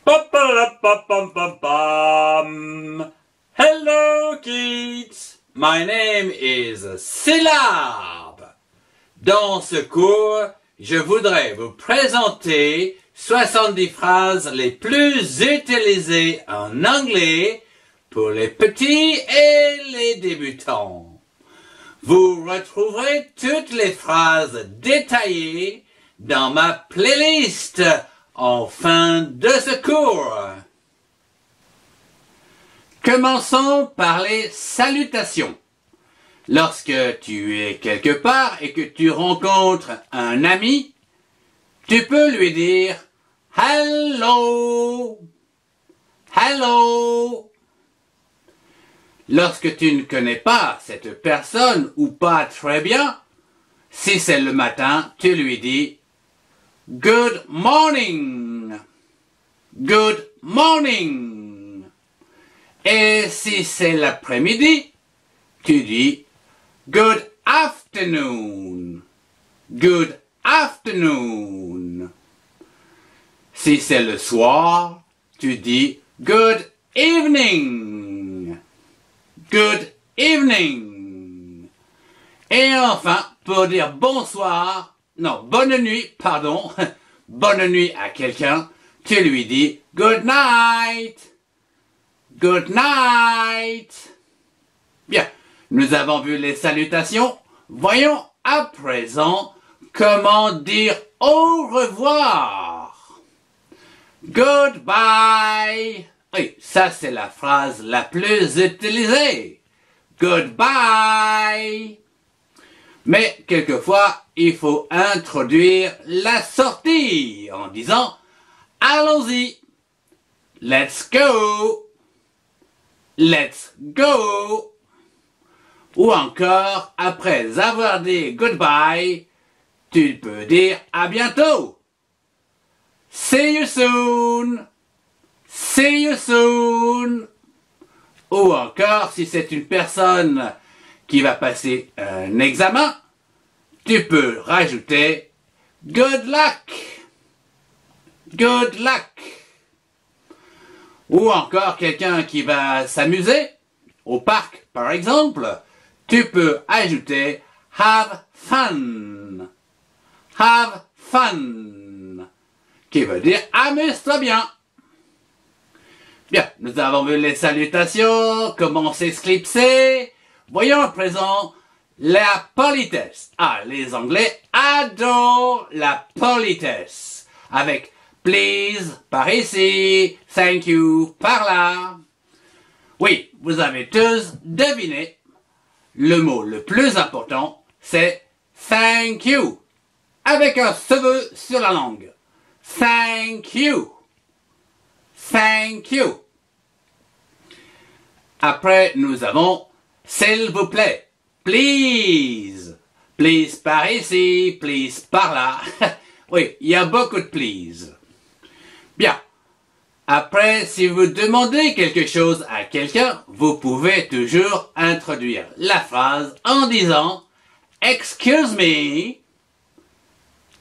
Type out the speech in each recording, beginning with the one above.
Ba-ba-da-ba-bum-bum-bum. Hello kids, my name is Syllabe. Dans ce cours, je voudrais vous présenter 70 phrases les plus utilisées en anglais pour les petits et les débutants. Vous retrouverez toutes les phrases détaillées dans ma playlist en fin de ce cours. Commençons par les salutations. Lorsque tu es quelque part et que tu rencontres un ami, tu peux lui dire « Hello »,« Hello ». Lorsque tu ne connais pas cette personne ou pas très bien, si c'est le matin, tu lui dis « Good morning »,« Good morning ». Et si c'est l'après-midi, tu dis « Good afternoon »,« Good afternoon ». Si c'est le soir, tu dis « Good evening »,« Good evening ». Et enfin, pour dire bonsoir, non, bonne nuit, pardon, bonne nuit à quelqu'un, tu lui dis « Good night ». Good night. Bien, nous avons vu les salutations. Voyons à présent comment dire au revoir. Goodbye. Oui, ça c'est la phrase la plus utilisée. Goodbye. Mais quelquefois, il faut introduire la sortie en disant allons-y. Let's go. Let's go. Ou encore, après avoir dit goodbye, tu peux dire à bientôt. See you soon. See you soon. Ou encore, si c'est une personne qui va passer un examen, tu peux rajouter good luck. Good luck. Ou encore quelqu'un qui va s'amuser, au parc par exemple, tu peux ajouter have fun. Have fun. Qui veut dire amuse-toi bien. Bien, nous avons vu les salutations, comment s'esclipser. Voyons à présent la politesse. Ah, les Anglais adorent la politesse. Avec please, par ici, thank you, par là. Oui, vous avez tous deviné. Le mot le plus important, c'est thank you. Avec un cheveu sur la langue. Thank you. Thank you. Après, nous avons s'il vous plaît. Please. Please par ici, please par là. Oui, il y a beaucoup de please. Bien. Après, si vous demandez quelque chose à quelqu'un, vous pouvez toujours introduire la phrase en disant « Excuse me »,«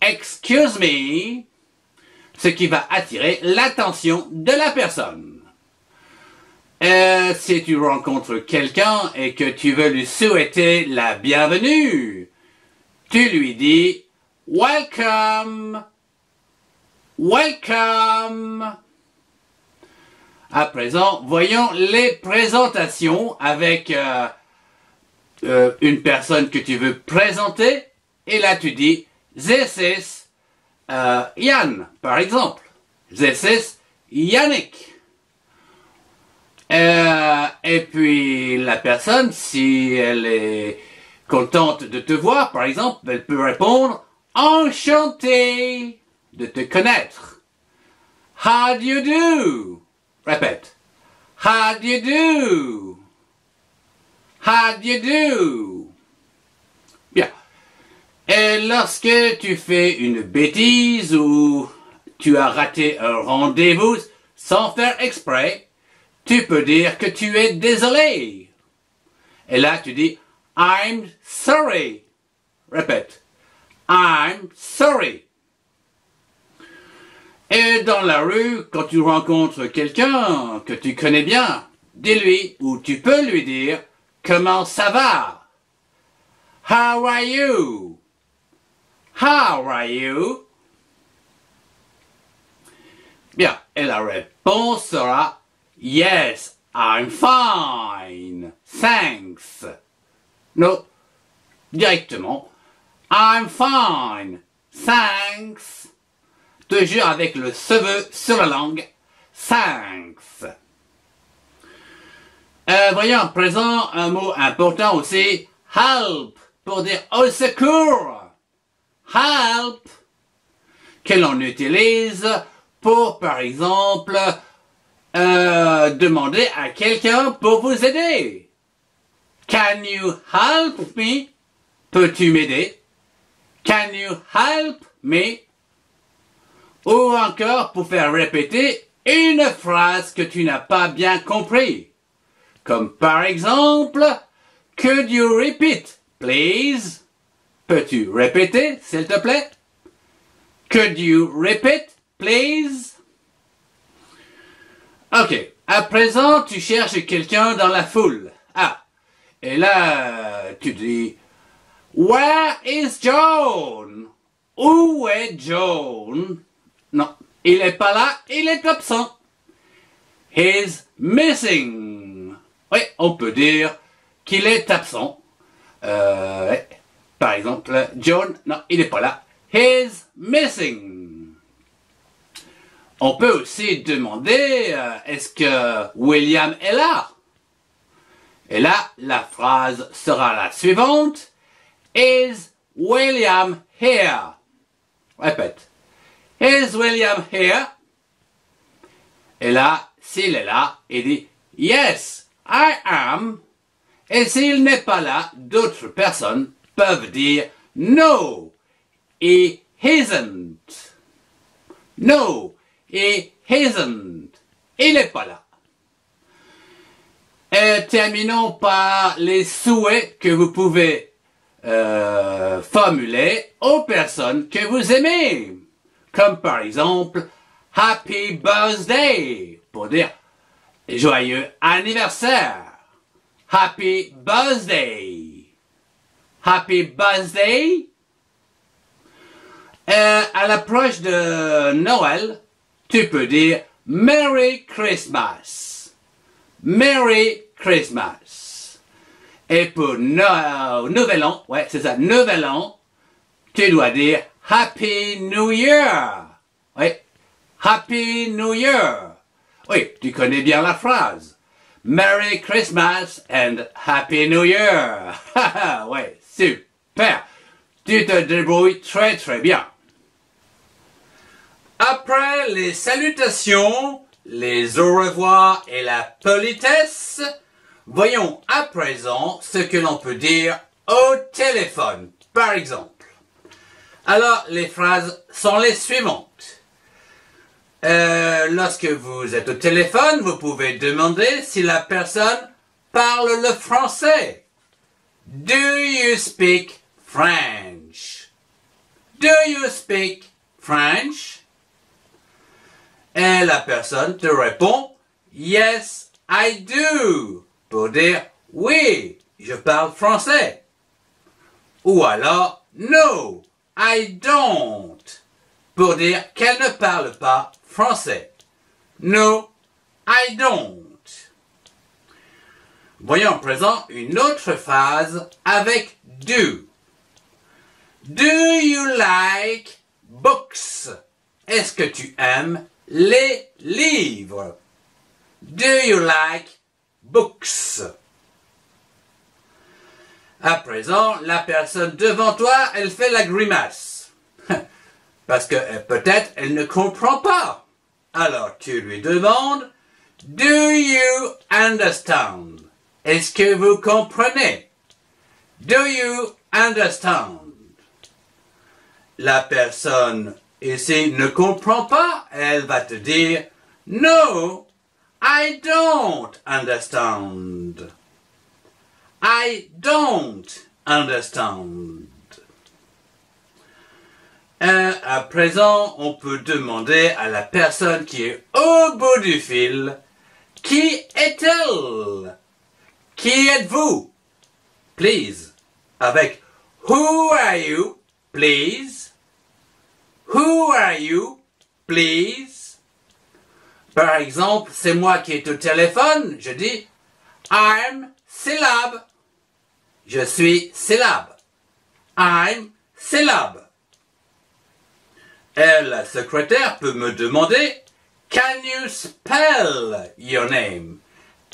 Excuse me », ce qui va attirer l'attention de la personne. Si tu rencontres quelqu'un et que tu veux lui souhaiter la bienvenue, tu lui dis « Welcome ». Welcome. À présent, voyons les présentations avec une personne que tu veux présenter. Et là, tu dis « This is Yann », par exemple. « This is Yannick ». Et puis, la personne, si elle est contente de te voir, par exemple, elle peut répondre « Enchanté ». De te connaître. How do you do? Répète. How do you do? How do you do? Bien. Et lorsque tu fais une bêtise ou tu as raté un rendez-vous sans faire exprès, tu peux dire que tu es désolé. Et là, tu dis I'm sorry. Répète. I'm sorry. Et dans la rue, quand tu rencontres quelqu'un que tu connais bien, dis-lui ou tu peux lui dire « Comment ça va? How are you? How are you? » Bien, et la réponse sera « Yes, I'm fine, thanks. » Non, directement « I'm fine, thanks. » Toujours avec le cheveu sur la langue. Thanks. Voyons à présent un mot important aussi. Help. Pour dire au secours. Help. Que l'on utilise pour, par exemple, demander à quelqu'un pour vous aider. Can you help me? Peux-tu m'aider? Can you help me? Ou encore pour faire répéter une phrase que tu n'as pas bien compris. Comme par exemple, could you repeat, please? Peux-tu répéter, s'il te plaît? Could you repeat, please? Ok, à présent, tu cherches quelqu'un dans la foule. Ah, et là, tu dis, where is John? Où est John? Non, il n'est pas là, il est absent. He's missing. Oui, on peut dire qu'il est absent. Par exemple, John, non, il n'est pas là. He's missing. On peut aussi demander, est-ce que William est là? Et là, la phrase sera la suivante. Is William here? Répète. Is William here? Et là, s'il est là, il dit Yes, I am. Et s'il n'est pas là, d'autres personnes peuvent dire No, he isn't. No, he isn't. Il n'est pas là. Et terminons par les souhaits que vous pouvez formuler aux personnes que vous aimez. Comme par exemple, Happy Birthday, pour dire joyeux anniversaire. Happy Birthday. Happy Birthday. À l'approche de Noël, tu peux dire Merry Christmas. Merry Christmas. Et pour Nouvel An, ouais, c'est ça, Nouvel An, tu dois dire Happy New Year. Oui, Happy New Year. Oui, tu connais bien la phrase. Merry Christmas and Happy New Year. Oui, super. Tu te débrouilles très très bien. Après les salutations, les au revoir et la politesse, voyons à présent ce que l'on peut dire au téléphone, par exemple. Alors, les phrases sont les suivantes. Lorsque vous êtes au téléphone, vous pouvez demander si la personne parle le français. Do you speak French? Do you speak French? Et la personne te répond Yes, I do. Pour dire oui, je parle français. Ou alors No, I don't. Pour dire qu'elle ne parle pas français. No, I don't. Voyons à présent une autre phrase avec do. Do you like books? Est-ce que tu aimes les livres? Do you like books? À présent, la personne devant toi, elle fait la grimace. Parce que peut-être elle ne comprend pas. Alors tu lui demandes, do you understand? Est-ce que vous comprenez? Do you understand? La personne ici ne comprend pas, elle va te dire, no, I don't understand. I don't understand. À présent, on peut demander à la personne qui est au bout du fil, qui est-elle? Qui êtes-vous? Please. Avec who are you? Please. Who are you? Please. Par exemple, c'est moi qui est au téléphone, je dis I'm Syllab. Je suis Syllab. I'm Syllab. Et la secrétaire peut me demander can you spell your name?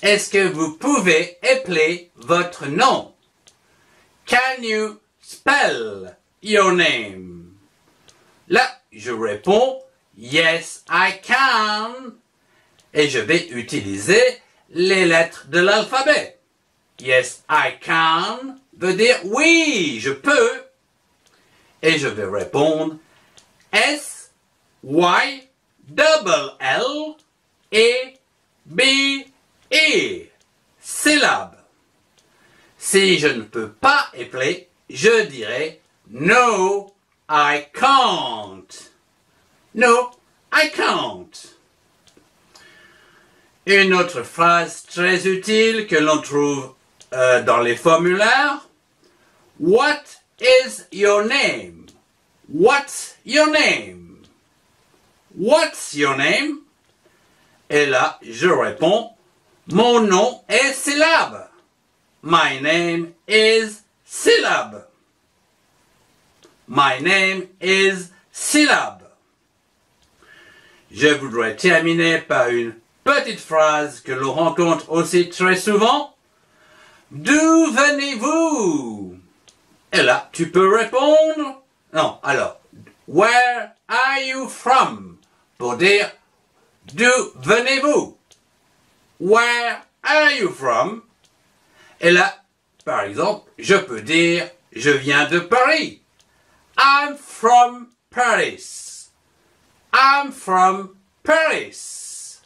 Est-ce que vous pouvez épeler votre nom? Can you spell your name? Là, je réponds yes, I can. Et je vais utiliser les lettres de l'alphabet. Yes, I can veut dire oui, je peux. Et je vais répondre S, Y, double L, E, B, E. Syllabe. Si je ne peux pas épeler, je dirai no, I can't. No, I can't. Une autre phrase très utile que l'on trouve dans les formulaires. What is your name? What's your name? What's your name? Et là, je réponds, mon nom est Syllab. My name is Syllab. My name is Syllab. Je voudrais terminer par une petite phrase que l'on rencontre aussi très souvent. D'où venez-vous? Et là, tu peux répondre. Non, alors, where are you from? Pour dire, d'où venez-vous? Where are you from? Et là, par exemple, je peux dire, je viens de Paris. I'm from Paris. I'm from Paris.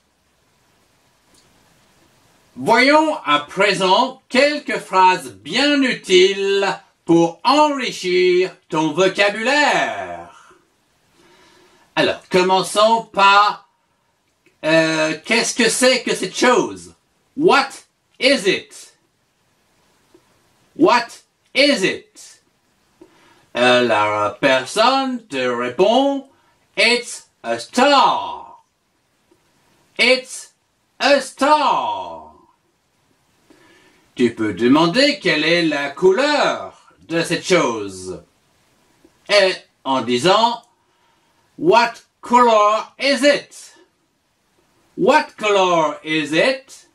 Voyons à présent quelques phrases bien utiles pour enrichir ton vocabulaire. Alors, commençons par qu'est-ce que c'est que cette chose? What is it? What is it? La personne te répond, it's a star. It's a star. Tu peux demander quelle est la couleur de cette chose. Et en disant, what color is it? What color is it?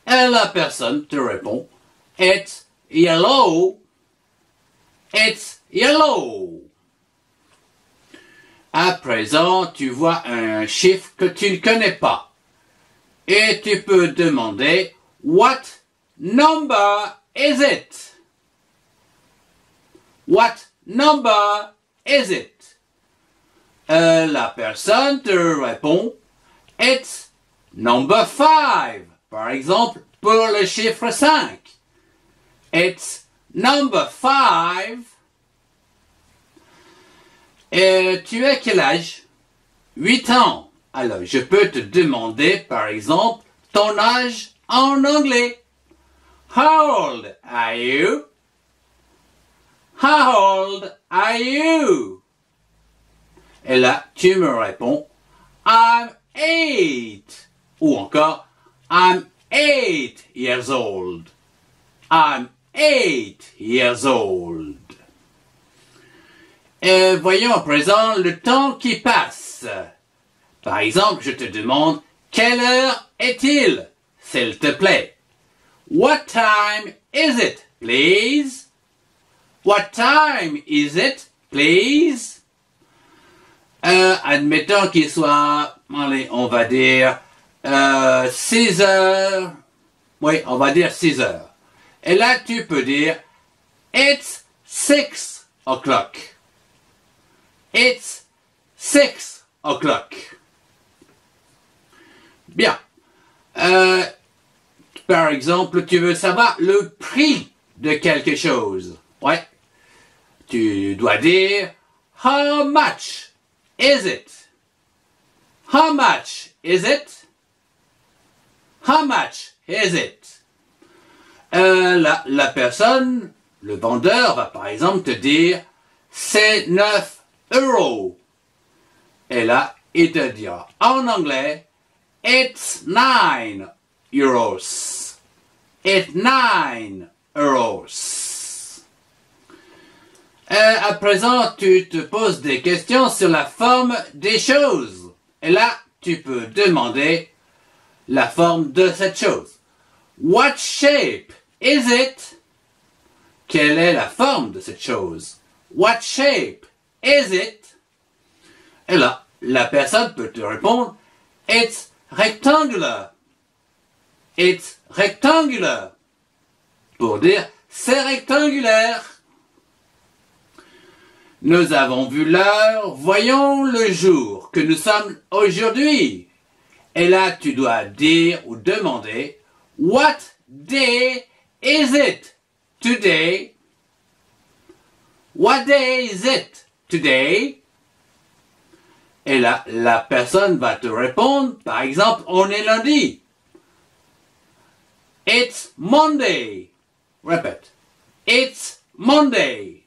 Et la personne te répond, it's yellow. It's yellow. À présent, tu vois un chiffre que tu ne connais pas. Et tu peux demander, what number is it? What number is it? La personne te répond, it's number 5. Par exemple, pour le chiffre 5. It's number 5. Et tu as quel âge? 8 ans. Alors, je peux te demander, par exemple, ton âge en anglais. How old are you? How old are you? Et là, tu me réponds, I'm 8. Ou encore, I'm 8 years old. I'm 8 years old. Et voyons à présent le temps qui passe. Par exemple, je te demande, quelle heure est-il, s'il te plaît? What time is it, please? What time is it, please? Admettons qu'il soit, allez, on va dire 6 heures. Oui, on va dire 6 heures. Et là, tu peux dire, it's 6 o'clock. It's 6 o'clock. Bien. Par exemple, tu veux savoir le prix de quelque chose. Ouais. Tu dois dire, how much is it? How much is it? How much is it? La personne, le vendeur va par exemple te dire c'est 9 euros. Et là, il te dira en anglais it's 9 euros. It's 9 euros. À présent, tu te poses des questions sur la forme des choses. Et là, tu peux demander la forme de cette chose. What shape is it? Quelle est la forme de cette chose? What shape is it? Et là, la personne peut te répondre it's rectangular. It's rectangular. Pour dire c'est rectangulaire. Nous avons vu l'heure, voyons le jour que nous sommes aujourd'hui. Et là, tu dois dire ou demander what day is it today? What day is it today? Et là, la personne va te répondre, par exemple, on est lundi. It's Monday. Répète. It's Monday.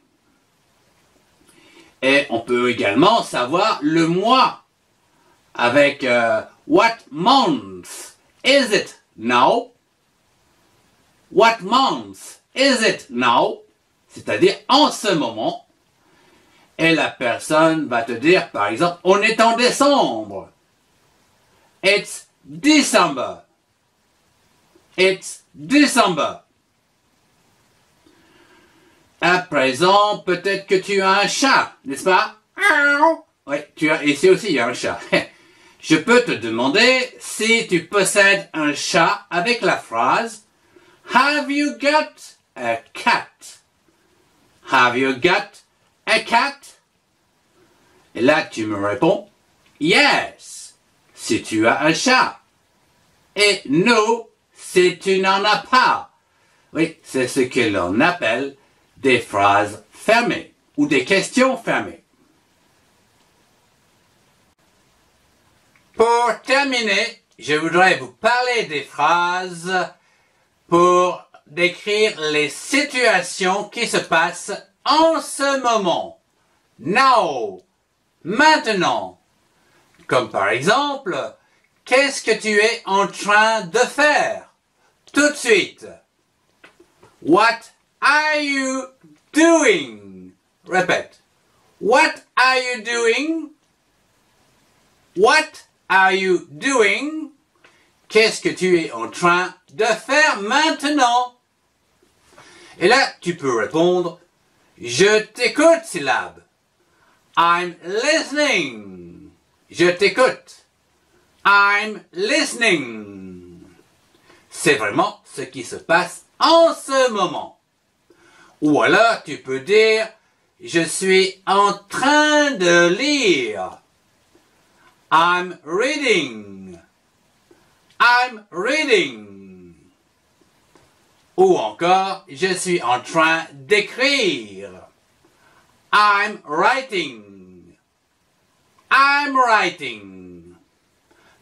Et on peut également savoir le mois avec what month is it now? What month is it now? C'est-à-dire en ce moment. Et la personne va te dire, par exemple, on est en décembre. It's December. It's December. À présent, peut-être que tu as un chat, n'est-ce pas? Oui, ici aussi il y a un chat. Je peux te demander si tu possèdes un chat avec la phrase Have you got a cat? Have you got a cat? Et là, tu me réponds Yes, si tu as un chat. Et No, si tu n'en as pas. Oui, c'est ce que l'on appelle des phrases fermées ou des questions fermées. Pour terminer, je voudrais vous parler des phrases pour décrire les situations qui se passent en ce moment. Now, maintenant. Comme par exemple, qu'est-ce que tu es en train de faire? Tout de suite. What are you doing? Répète. What are you doing? What are you doing? Qu'est-ce que tu es en train de faire maintenant? Et là, tu peux répondre, je t'écoute, syllabe. I'm listening. Je t'écoute. I'm listening. C'est vraiment ce qui se passe en ce moment. Ou alors, tu peux dire, je suis en train de lire. I'm reading. I'm reading. Ou encore, je suis en train d'écrire. I'm writing. I'm writing.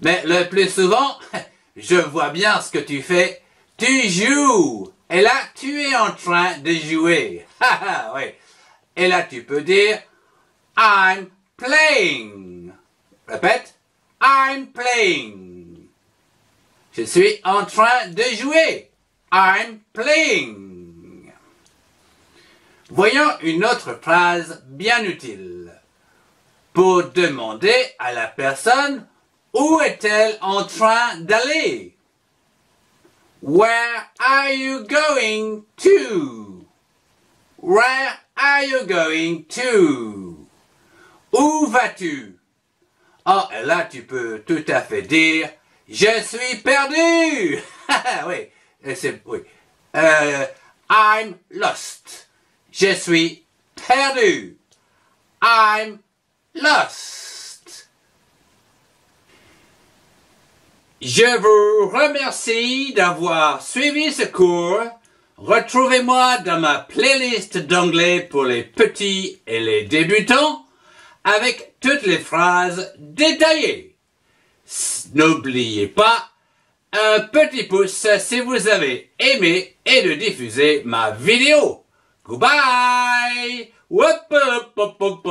Mais le plus souvent, je vois bien ce que tu fais. Tu joues. Et là, tu es en train de jouer. Oui. Et là, tu peux dire I'm playing. Répète. I'm playing. Je suis en train de jouer. I'm playing. Voyons une autre phrase bien utile. Pour demander à la personne où est-elle en train d'aller. Where are you going to? Where are you going to? Où vas-tu? Oh, et là, tu peux tout à fait dire, je suis perdu! Oui, oui. I'm lost. Je suis perdu. I'm lost. Je vous remercie d'avoir suivi ce cours. Retrouvez-moi dans ma playlist d'anglais pour les petits et les débutants. avec toutes les phrases détaillées. N'oubliez pas un petit pouce si vous avez aimé et de diffuser ma vidéo. Goodbye! Whoop, whoop, whoop, whoop.